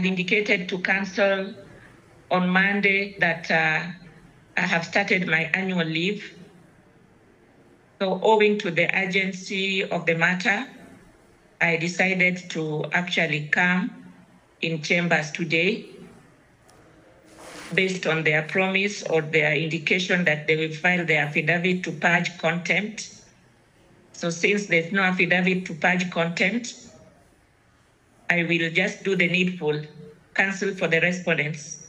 indicated to council on Monday that I have started my annual leave. So owing to the urgency of the matter, I decided to actually come in chambers today based on their promise or their indication that they will file their affidavit to purge contempt. So since there's no affidavit to purge contempt, I will just do the needful, cancel for the respondents.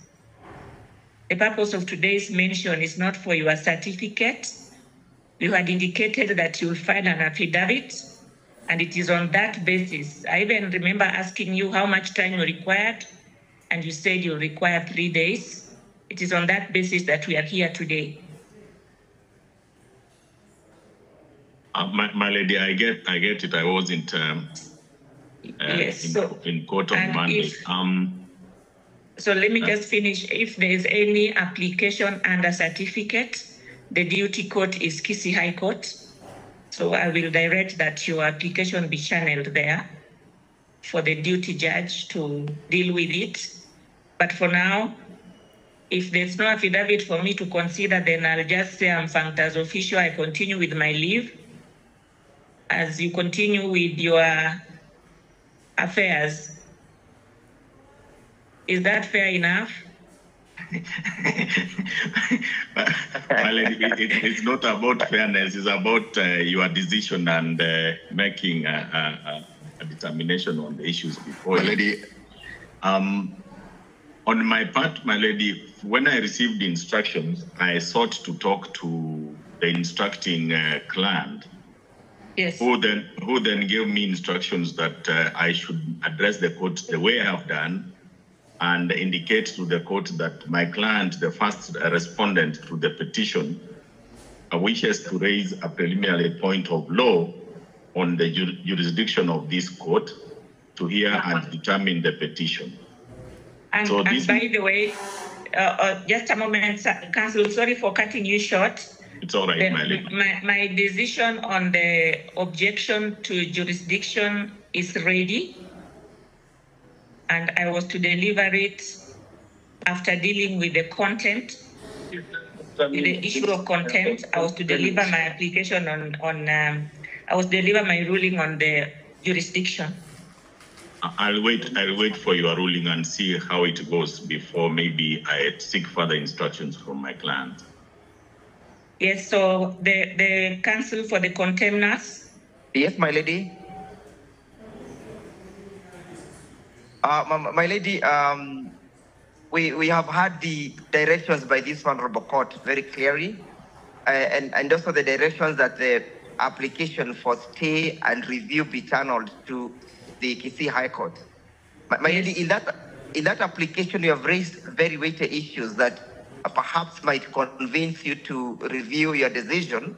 The purpose of today's mention is not for your certificate. You had indicated that you will file an affidavit, and it is on that basis. I even remember asking you how much time you required, and you said you require 3 days. It is on that basis that we are here today. My lady, I get it. I wasn't yes, in court on Monday. So let me just finish. If there is any application under certificate, the duty court is Kisii High Court. So I will direct that your application be channeled there for the duty judge to deal with it. But for now, if there's no affidavit for me to consider, then I'll just say I'm functioned as official. I continue with my leave. As you continue with your affairs. Is that fair enough? My lady, it's not about fairness. It's about your decision and making a determination on the issues before. My lady, on my part, my lady, when I received the instructions, I sought to talk to the instructing client. Yes. Who then gave me instructions that I should address the court the way I have done and indicate to the court that my client, the first respondent to the petition, wishes to raise a preliminary point of law on the jurisdiction of this court to hear and determine the petition. And, so and by the way, just a moment, Council, sorry for cutting you short. It's all right, my lady. My decision on the objection to jurisdiction is ready, and I was to deliver it after dealing with the contempt. With the issue of contempt, I was to deliver my application I was to deliver my ruling on the jurisdiction. I'll wait for your ruling and see how it goes before maybe I seek further instructions from my client. Yes, so the counsel for the contemners. Yes, my lady. My lady, we have had the directions by this honorable court very clearly, and also the directions that the application for stay and review be channeled to the Kisii High Court. My Yes. lady, in that application, you have raised very weighty issues that perhaps might convince you to review your decision.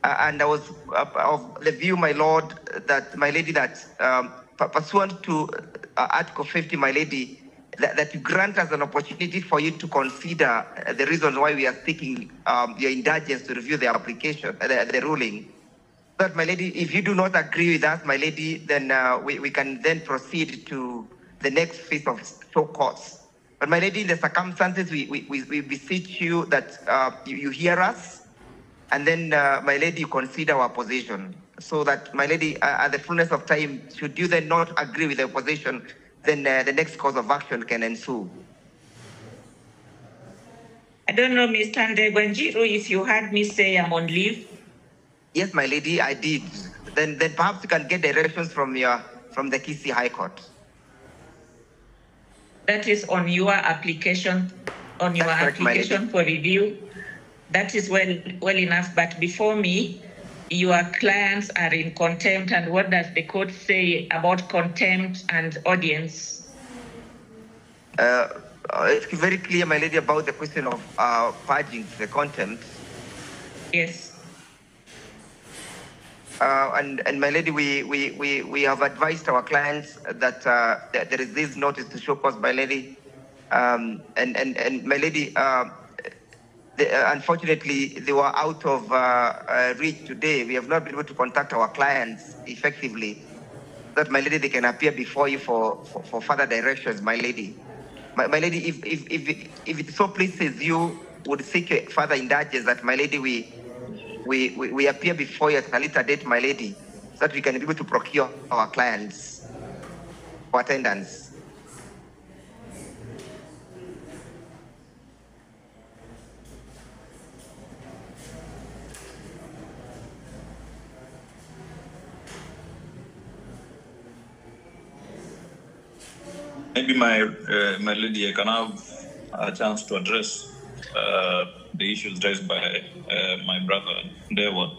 And I was of the view, my lord, that my lady, that pursuant to Article 50, my lady, that you grant us an opportunity for you to consider the reasons why we are seeking your indulgence to review the application, the ruling. But my lady, if you do not agree with us, my lady, then we can then proceed to the next phase of show cause. But my lady, in the circumstances, we beseech you that you hear us, and then, my lady, you consider our position. So that, my lady, at the fullness of time, should you then not agree with the position, then the next course of action can ensue. I don't know, Mr. Ndegwanjiru, if you heard me say I'm on leave. Yes, my lady, I did. Then perhaps you can get directions from the Kisii High Court. That is on your application, for review. That is well enough. But before me, your clients are in contempt, and what does the court say about contempt and audience? It's very clear, my lady, about the question of purging the contempt. Yes. And my lady, we have advised our clients that there is this notice to show cause, my lady, and my lady, unfortunately they were out of reach today. We have not been able to contact our clients effectively, that, my lady, they can appear before you for further directions, my lady. My lady, if it so pleases you, would seek further indulgence that, my lady, we appear before you at a later date, my lady, so that we can be able to procure our clients for attendance. Maybe my lady, I can have a chance to address the issues raised by my brother Dewa.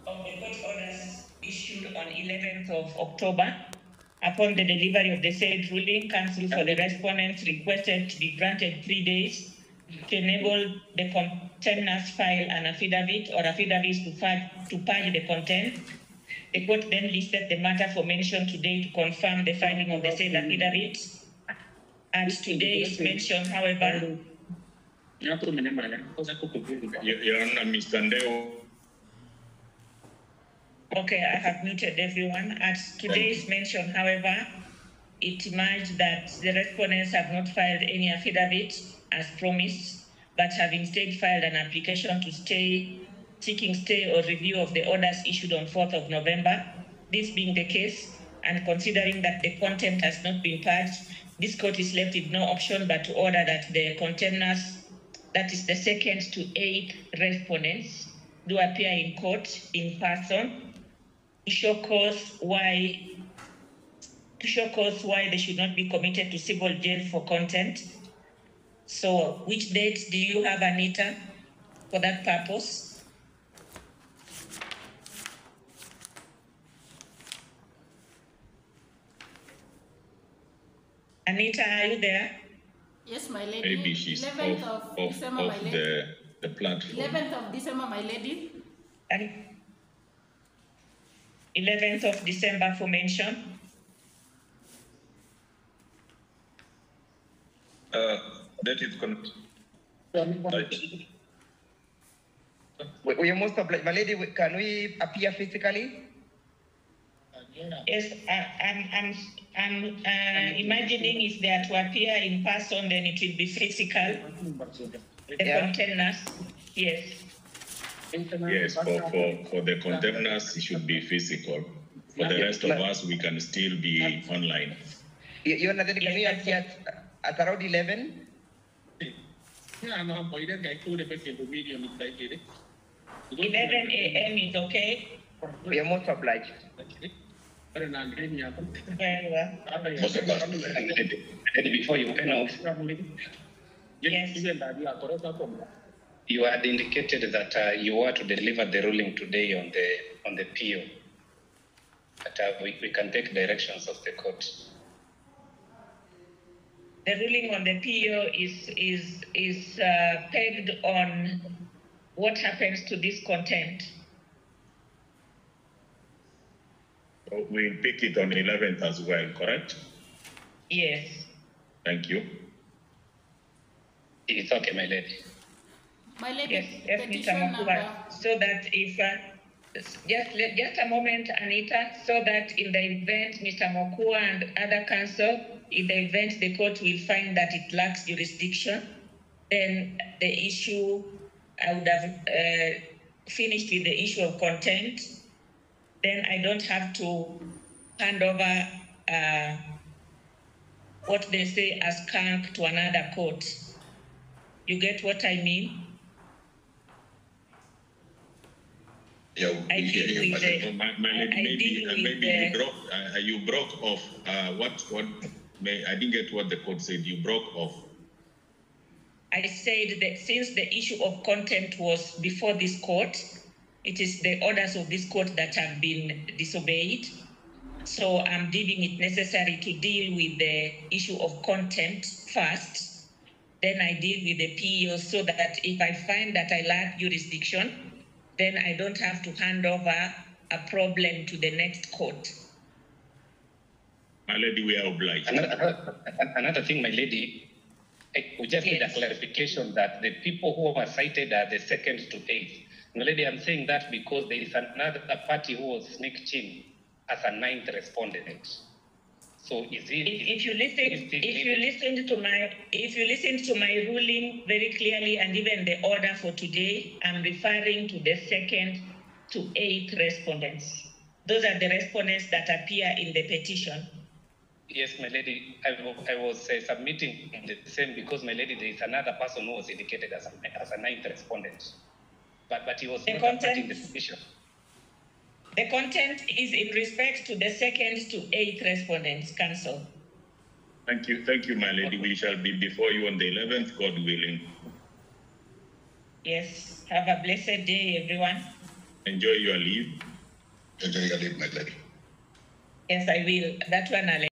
Of the court orders issued on 11th of October, upon the delivery of the said ruling, counsel for the respondents requested to be granted 3 days to enable the contemners file an affidavit or affidavits to purge the content. The court then listed the matter for mention today to confirm the filing of the said affidavit. At today's mention, however, Your Honor, Mr. Ndeo. Okay, I have muted everyone. At today's mention, however, it emerged that the respondents have not filed any affidavit as promised, but have instead filed an application to seeking stay or review of the orders issued on 4th of November. This being the case, and considering that the contempt has not been purged, this court is left with no option but to order that the contemners, that is the 2nd to 8th respondents, do appear in court in person to show cause why they should not be committed to civil jail for contempt. So, which date do you have, Anita, for that purpose? Anita, are you there? Yes, my lady. Maybe she's 11th off of December, my lady. the platform. 11th of December, my lady. And 11th of December for mention. That is correct. We are most obliged. My lady, can we appear physically? Yes, I'm imagining if they are to appear in person, then it will be physical. The containers, yes. Yes, for the contemners, it should be physical. For the rest of us, we can still be online. You Honor, can we appear at around 11? 11 a.m. is okay? We are most obliged. Very well. Most of us. Before you went off, Yes. you had indicated that you were to deliver the ruling today on the PO. But we can take directions of the court. The ruling on the PO is pegged on what happens to this content. We'll pick it on 11th as well, correct? Yes. Thank you. It's okay, my lady. My lady, Yes, Mr. petition Makuba. number. So that if, just a moment, Anita, so that in the event Mr. Mokua and other counsel, in the event the court will find that it lacks jurisdiction, then the issue, I would have finished with the issue of contempt. Then I don't have to hand over what they say as skunk to another court. You get what I mean? Yeah, I we hear deal you, with but the- maybe you broke off. I didn't get what the court said. You broke off. I said that since the issue of contempt was before this court, it is the orders of this court that have been disobeyed. So I'm deeming it necessary to deal with the issue of contempt first. Then I deal with the PO so that if I find that I lack jurisdiction, then I don't have to hand over a problem to the next court. My lady, we are obliged. Another thing, my lady, we just need a clarification that the people who were cited are the 2nd to 8th. My lady, I'm saying that because there is another party who was snaked in as a ninth respondent. So is it? If you listen to my ruling very clearly, and even the order for today, I'm referring to the 2nd to 8th respondents. Those are the respondents that appear in the petition. Yes, my lady, I was submitting the same because, my lady, there is another person who was indicated as a ninth respondent, but he was not part in the petition. The content is in respect to the 2nd to 8th respondents, Council. Thank you, my lady. We shall be before you on the 11th, God willing. Yes, have a blessed day, everyone. Enjoy your leave. Enjoy your leave, my lady. Yes, I will. That one I'll